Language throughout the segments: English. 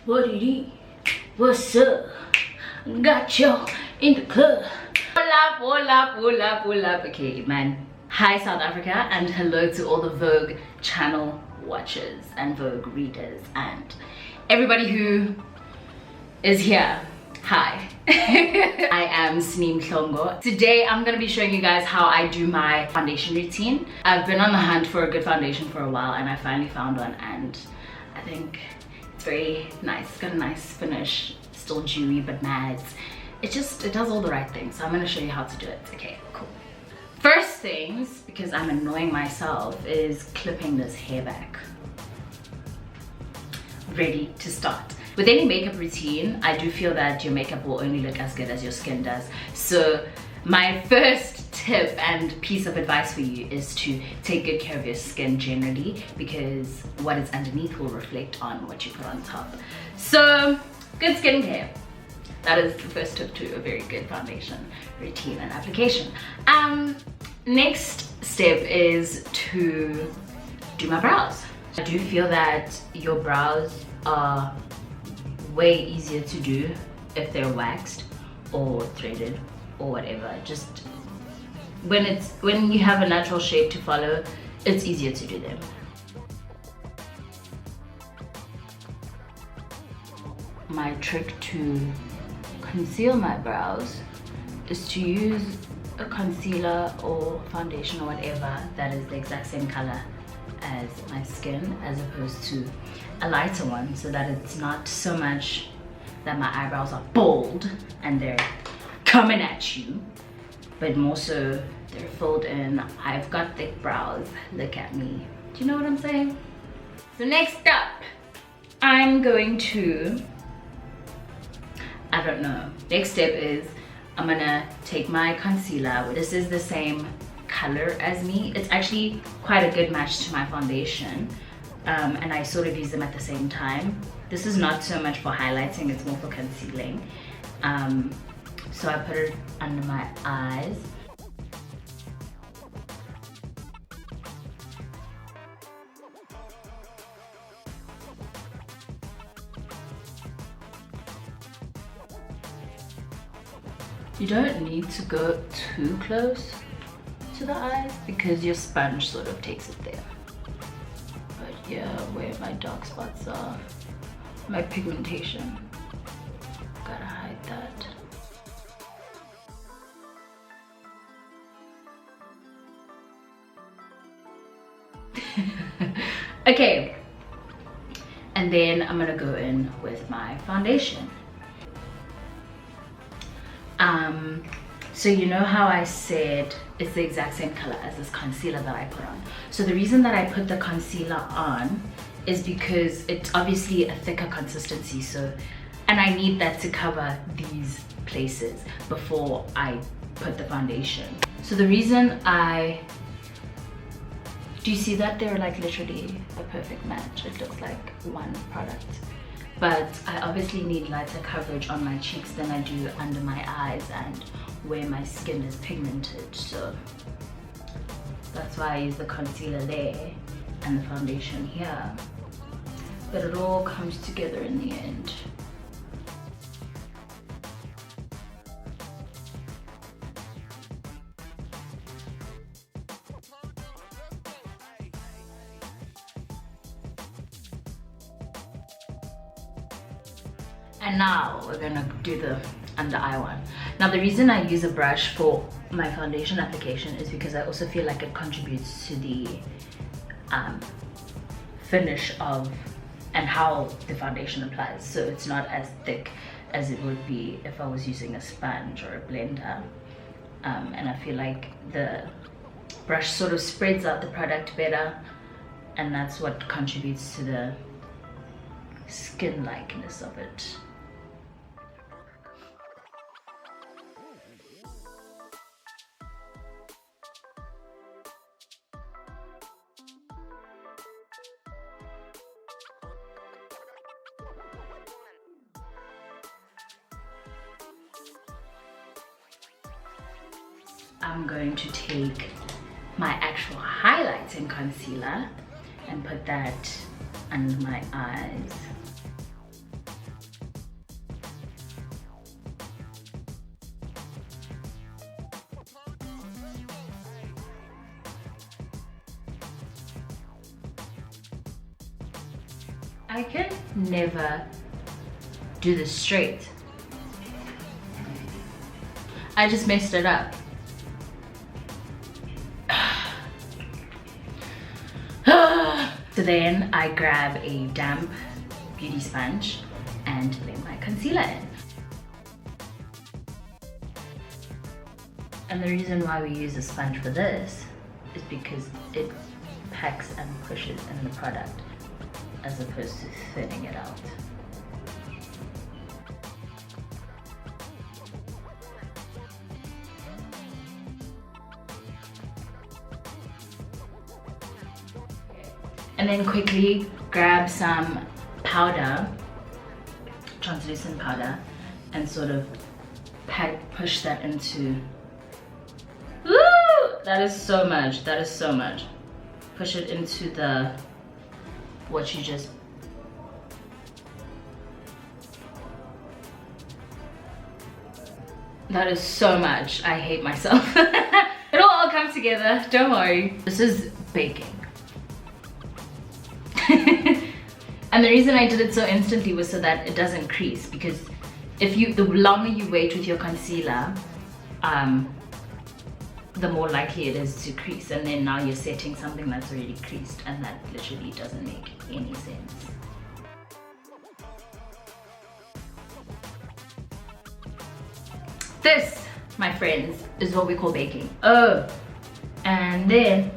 What it is? What's up? Got you in the club. Pull up. Okay, man. Hi, South Africa, and hello to all the Vogue channel watchers and Vogue readers and everybody who is here. Hi. I am Mhlongo. Today I'm gonna be showing you guys how I do my foundation routine. I've been on the hunt for a good foundation for a while and I finally found one, and I think it's very nice. It's got a nice finish, still dewy but matte. It does all the right things. So I'm gonna show you how to do it. Okay, cool. First things, because I'm annoying myself, is clipping this hair back. Ready to start. With any makeup routine, I do feel that your makeup will only look as good as your skin does. So my first tip and piece of advice for you is to take good care of your skin generally, because what is underneath will reflect on what you put on top. So good skincare. That is the first tip to a very good foundation routine and application. Next step is to do my brows. I do feel that your brows are way easier to do if they're waxed or threaded or whatever. Just when you have a natural shape to follow, it's easier to do them. My trick to conceal my brows is to use a concealer or foundation or whatever that is the exact same color as my skin, as opposed to a lighter one, so that it's not so much that my eyebrows are bold and they're coming at you, but more so they're filled in. I've got thick brows, look at me. Do you know what I'm saying? So next up, I'm going to, next step is I'm gonna take my concealer. This is the same color as me. It's actually quite a good match to my foundation, and I sort of use them at the same time. This is not so much for highlighting, it's more for concealing. So I put it under my eyes. You don't need to go too close to the eyes because your sponge sort of takes it there. But yeah, where my dark spots are, my pigmentation, gotta hide that. Okay, and then I'm gonna go in with my foundation. So you know how I said it's the exact same color as this concealer that I put on. So the reason that I put the concealer on is because it's obviously a thicker consistency, and I need that to cover these places before I put the foundation. So the reason do you see that they're like literally a perfect match? It looks like one product. But I obviously need lighter coverage on my cheeks than I do under my eyes and where my skin is pigmented. So that's why I use the concealer there and the foundation here. But it all comes together in the end. And now we're gonna do the under eye one. Now the reason I use a brush for my foundation application is because I also feel like it contributes to the finish of and how the foundation applies. So it's not as thick as it would be if I was using a sponge or a blender. And I feel like the brush sort of spreads out the product better, and that's what contributes to the skin likeness of it. I'm going to take my actual highlighting concealer and put that under my eyes. I can never do this straight. I just messed it up. So then I grab a damp beauty sponge and lay my concealer in. And the reason why we use a sponge for this is because it packs and pushes in the product as opposed to thinning it out. And then quickly grab some powder, translucent powder, and sort of push that into. Woo! That is so much. That is so much. Push it into the what you just. That is so much. I hate myself. It'll all come together. Don't worry. This is baking. And the reason I did it so instantly was so that it doesn't crease, because the longer you wait with your concealer, the more likely it is to crease, and then now you're setting something that's already creased, and that literally doesn't make any sense. This, my friends, is what we call baking. Oh, and then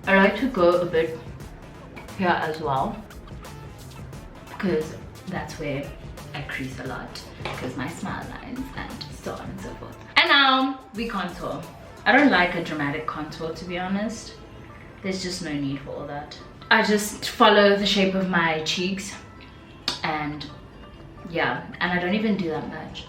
I like to go a bit here as well, because that's where I crease a lot, because my smile lines and so on and so forth. And now we contour. I don't like a dramatic contour, to be honest. There's just no need for all that. I just follow the shape of my cheeks, and yeah, and I don't even do that much.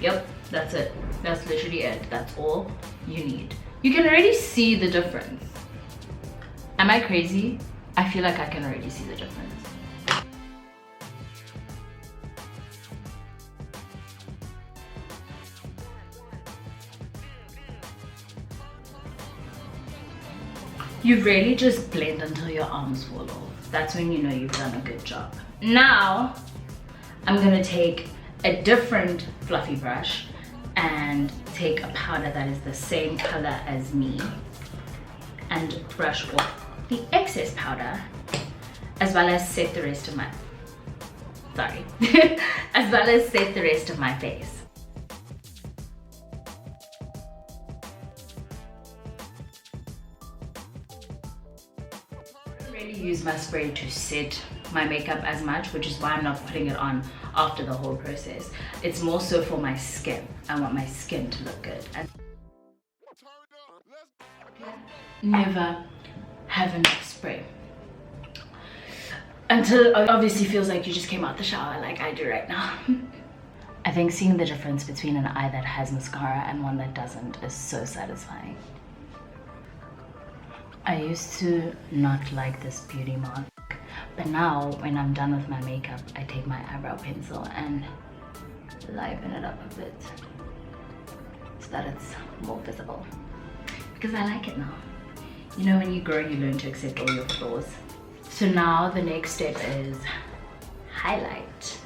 Yep, that's it. That's literally it. That's all you need. You can already see the difference. Am I crazy? I feel like I can already see the difference. You really just blend until your arms fall off. That's when you know you've done a good job. Now, I'm gonna take a different fluffy brush and take a powder that is the same color as me and brush off the excess powder, as well as set the rest of my as well as set the rest of my face. I don't really use my spray to set my makeup as much, which is why I'm not putting it on after the whole process. It's more so for my skin. I want my skin to look good. And never have enough spray until it obviously feels like you just came out the shower, like I do right now. I think seeing the difference between an eye that has mascara and one that doesn't is so satisfying. I used to not like this beauty mark, but now when I'm done with my makeup, I take my eyebrow pencil and liven it up a bit so that it's more visible, because I like it now. You know, when you grow, you learn to accept all your flaws. So now the next step is highlight.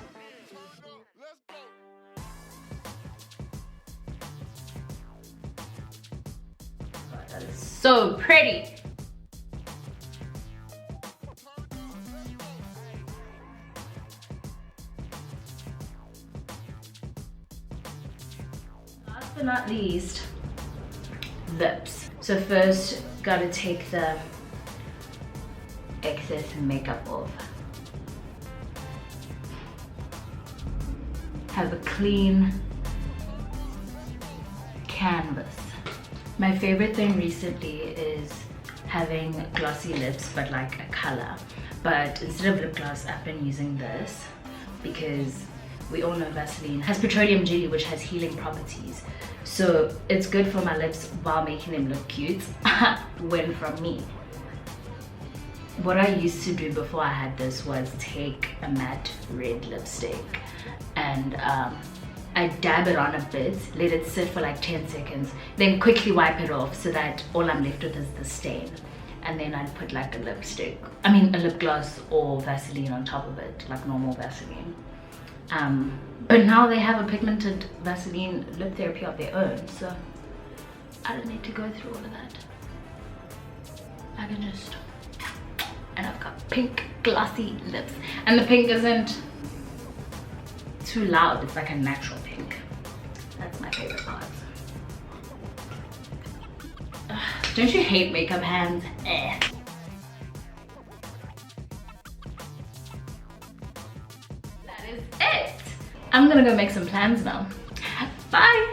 That is so pretty. Last but not least, lips. So first, gotta take the excess makeup off. Have a clean canvas. My favorite thing recently is having glossy lips, but like a color. But instead of lip gloss, I've been using this because we all know Vaseline has petroleum jelly, which has healing properties. So it's good for my lips while making them look cute. Win from me. what I used to do before I had this was take a matte red lipstick and I dab it on a bit, let it sit for like 10 seconds, then quickly wipe it off so that all I'm left with is the stain. And then I'd put like a lip gloss or Vaseline on top of it, like normal Vaseline. But now they have a pigmented Vaseline lip therapy of their own, so I don't need to go through all of that. I can just, and I've got pink glossy lips, and the pink isn't too loud, it's like a natural pink. That's my favorite part. Ugh, don't you hate makeup hands? Eh. That is it. I'm gonna go make some plans now. Bye.